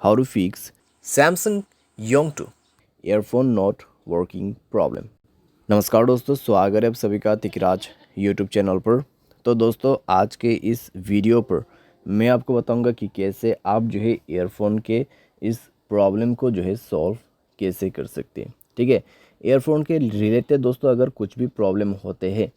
how to fix Samsung Young 2 earphone not working problem। नमस्कार दोस्तों, स्वागत है आप सभी का तिकराज यूट्यूब चैनल पर। तो दोस्तों, आज के इस वीडियो पर मैं आपको बताऊंगा कि कैसे आप जो है ईयरफोन के इस प्रॉब्लम को जो है सॉल्व कैसे कर सकते हैं। ठीक है, ईयरफोन के रिलेटेड दोस्तों अगर कुछ भी प्रॉब्लम होते हैं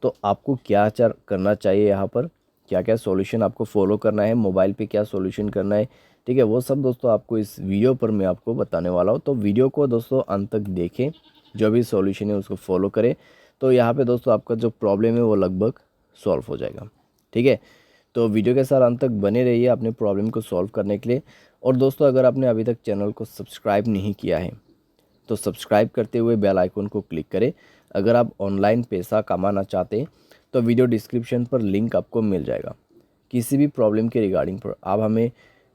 तो आपको क्या करना चाहिए, यहाँ पर क्या क्या सॉल्यूशन आपको फॉलो करना है, मोबाइल पे क्या सॉल्यूशन करना है। ठीक है, वो सब दोस्तों आपको इस वीडियो पर मैं आपको बताने वाला हूँ। तो वीडियो को दोस्तों अंत तक देखें, जो भी सॉल्यूशन है उसको फॉलो करें, तो यहाँ पे दोस्तों आपका जो प्रॉब्लम है वो लगभग सॉल्व हो जाएगा। ठीक है, तो वीडियो के साथ अंत तक बने रहिए अपने प्रॉब्लम को सॉल्व करने के लिए। और दोस्तों, अगर आपने अभी तक चैनल को सब्सक्राइब नहीं किया है तो सब्सक्राइब करते हुए बेल आइकन को क्लिक करें। अगर आप ऑनलाइन पैसा कमाना चाहते हैं तो वीडियो डिस्क्रिप्शन पर लिंक आपको मिल जाएगा। किसी भी प्रॉब्लम के रिगार्डिंग पर आप हमें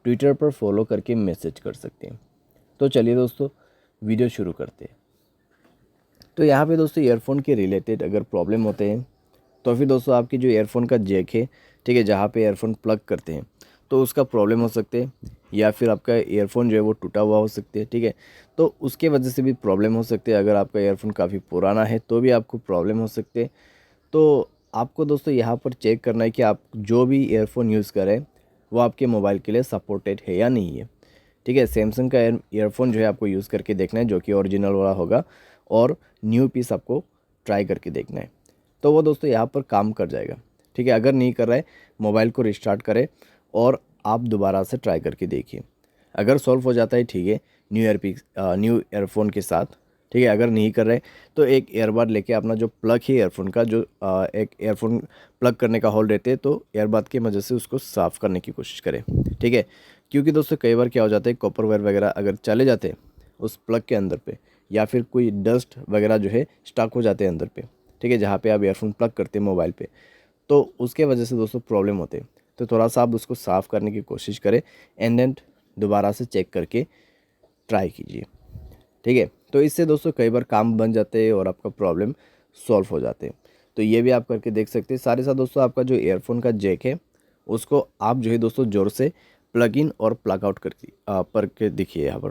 ट्विटर पर फॉलो करके मैसेज कर सकते हैं। तो चलिए दोस्तों, वीडियो शुरू करते हैं। तो यहाँ पे दोस्तों ईयरफोन के रिलेटेड अगर प्रॉब्लम होते हैं तो फिर दोस्तों आपकी जो ईयरफोन का जैक है, ठीक है, जहाँ पे ईयरफोन प्लग करते हैं तो उसका प्रॉब्लम हो सकते हैं, या फिर आपका ईयरफोन जो है वो टूटा हुआ हो सकते हैं। ठीक है, तो उसके वजह से भी प्रॉब्लम हो सकती है। अगर आपका ईयरफोन काफ़ी पुराना है तो भी आपको प्रॉब्लम हो सकते हैं। तो आपको दोस्तों यहाँ पर चेक करना है कि आप जो भी ईयरफोन यूज़ करें वो आपके मोबाइल के लिए सपोर्टेड है या नहीं है। ठीक है, सैमसंग का ईयरफोन जो है आपको यूज़ करके देखना है, जो कि ओरिजिनल वाला होगा, और न्यू पीस आपको ट्राई करके देखना है। तो वो दोस्तों यहाँ पर काम कर जाएगा। ठीक है, अगर नहीं कर रहा है मोबाइल को रिस्टार्ट करें और आप दोबारा से ट्राई करके देखिए। अगर सॉल्व हो जाता है ठीक है, न्यू ईयरफोन के साथ। ठीक है, अगर नहीं कर रहे तो एक ईयरबड लेके अपना जो प्लग है ईयरफोन का, जो एक ईयरफोन प्लग करने का होल रहते हैं, तो ईयरबड की मदद से उसको साफ़ करने की कोशिश करें। ठीक है, क्योंकि दोस्तों कई बार क्या हो जाता है, कॉपर वायर वगैरह अगर चले जाते हैं उस प्लग के अंदर पे, या फिर कोई डस्ट वगैरह जो है स्टक हो जाते हैं अंदर पे। ठीक है, जहाँ पे आप ईयरफोन प्लग करते हैं मोबाइल पे, तो उसके वजह से दोस्तों प्रॉब्लम होते हैं। तो थोड़ा सा आप उसको साफ़ करने की कोशिश करें एंड देन दोबारा से चेक करके ट्राई कीजिए। ठीक है, तो इससे दोस्तों कई बार काम बन जाते हैं और आपका प्रॉब्लम सॉल्व हो जाते हैं। तो ये भी आप करके देख सकते हैं। साथ ही साथ दोस्तों आपका जो ईयरफोन का जैक है उसको आप जो है दोस्तों ज़ोर से प्लग इन और प्लग आउट करके देखिए यहाँ पर,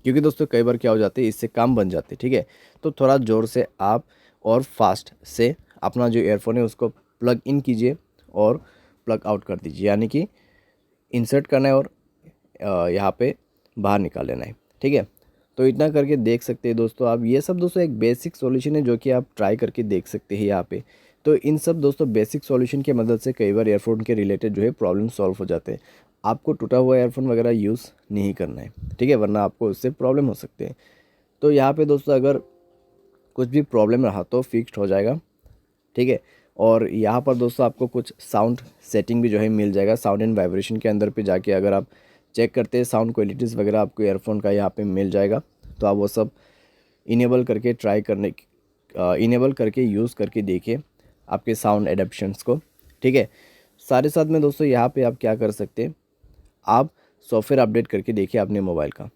क्योंकि दोस्तों कई बार क्या हो जाते हैं, इससे काम बन जाते हैं। ठीक है, तो थोड़ा ज़ोर से आप और फास्ट से अपना जो ईयरफोन है उसको प्लग इन कीजिए और प्लग आउट कर दीजिए, यानी कि इंसर्ट करना है और यहाँ पे बाहर निकाल लेना है। ठीक है, तो इतना करके देख सकते हैं दोस्तों आप। ये सब दोस्तों एक बेसिक सॉल्यूशन है जो कि आप ट्राई करके देख सकते हैं यहाँ पे। तो इन सब दोस्तों बेसिक सॉल्यूशन की मदद से कई बार ईयरफोन के रिलेटेड जो है प्रॉब्लम सॉल्व हो जाते हैं। आपको टूटा हुआ ईयरफोन वगैरह यूज़ नहीं करना है। ठीक है, वरना आपको उससे प्रॉब्लम हो सकते हैं। तो यहाँ पे दोस्तों अगर कुछ भी प्रॉब्लम रहा तो फिक्स्ड हो जाएगा। ठीक है, और यहाँ पर दोस्तों आपको कुछ साउंड सेटिंग भी जो है मिल जाएगा। साउंड एंड वाइब्रेशन के अंदर पे जाके अगर आप चेक करते हैं साउंड क्वालिटीज़ वगैरह आपको ईयरफोन का यहाँ पे मिल जाएगा। तो आप वो सब इनेबल करके इनेबल करके यूज़ करके देखिए आपके साउंड एडेप्शंस को। ठीक है, साथ साथ में दोस्तों यहाँ पे आप क्या कर सकते हैं, आप सॉफ्टवेयर अपडेट करके देखिए अपने मोबाइल का।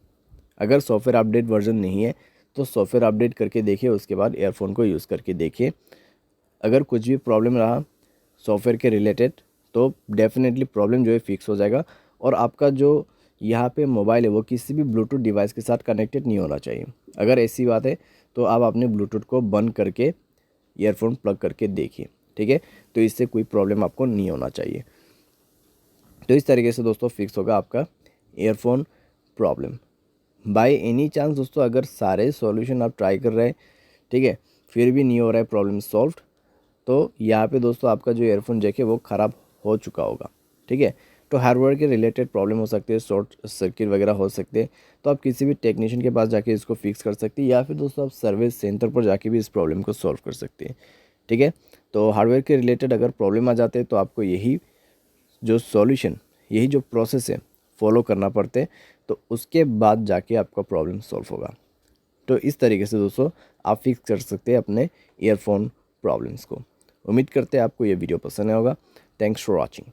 अगर सॉफ्टवेयर अपडेट वर्जन नहीं है तो सॉफ्टवेयर अपडेट करके देखिए, उसके बाद ईयरफोन को यूज़ करके देखिए। अगर कुछ भी प्रॉब्लम रहा सॉफ्टवेयर के रिलेटेड तो डेफिनेटली प्रॉब्लम जो है फिक्स हो जाएगा। और आपका जो यहाँ पे मोबाइल है वो किसी भी ब्लूटूथ डिवाइस के साथ कनेक्टेड नहीं होना चाहिए। अगर ऐसी बात है तो आप अपने ब्लूटूथ को बंद करके ईयरफोन प्लग करके देखिए। ठीक है, तो इससे कोई प्रॉब्लम आपको नहीं होना चाहिए। तो इस तरीके से दोस्तों फिक्स होगा आपका earphone problem. By any chance दोस्तों अगर सारे सॉल्यूशन आप ट्राई कर रहे हैं, ठीक है, फिर भी नहीं हो रहा है प्रॉब्लम सॉल्व, तो यहाँ पे दोस्तों आपका जो ईयरफोन जैक है वो ख़राब हो चुका होगा। ठीक है, तो हार्डवेयर के रिलेटेड प्रॉब्लम हो सकती है, शॉर्ट सर्किट वगैरह हो सकते हैं। तो आप किसी भी टेक्नीशियन के पास जाके इसको फिक्स कर सकते हैं, या फिर दोस्तों आप सर्विस सेंटर पर जाके भी इस प्रॉब्लम को सॉल्व कर सकते हैं। ठीक है, तो हार्डवेयर के रिलेटेड अगर प्रॉब्लम आ जाते हैं तो आपको यही जो प्रोसेस है फॉलो करना पड़ते हैं, तो उसके बाद जाके आपका प्रॉब्लम सॉल्व होगा। तो इस तरीके से दोस्तों आप फिक्स कर सकते हैं अपने ईयरफोन प्रॉब्लम्स को। उम्मीद करते हैं आपको ये वीडियो पसंद आया होगा। Thanks for watching.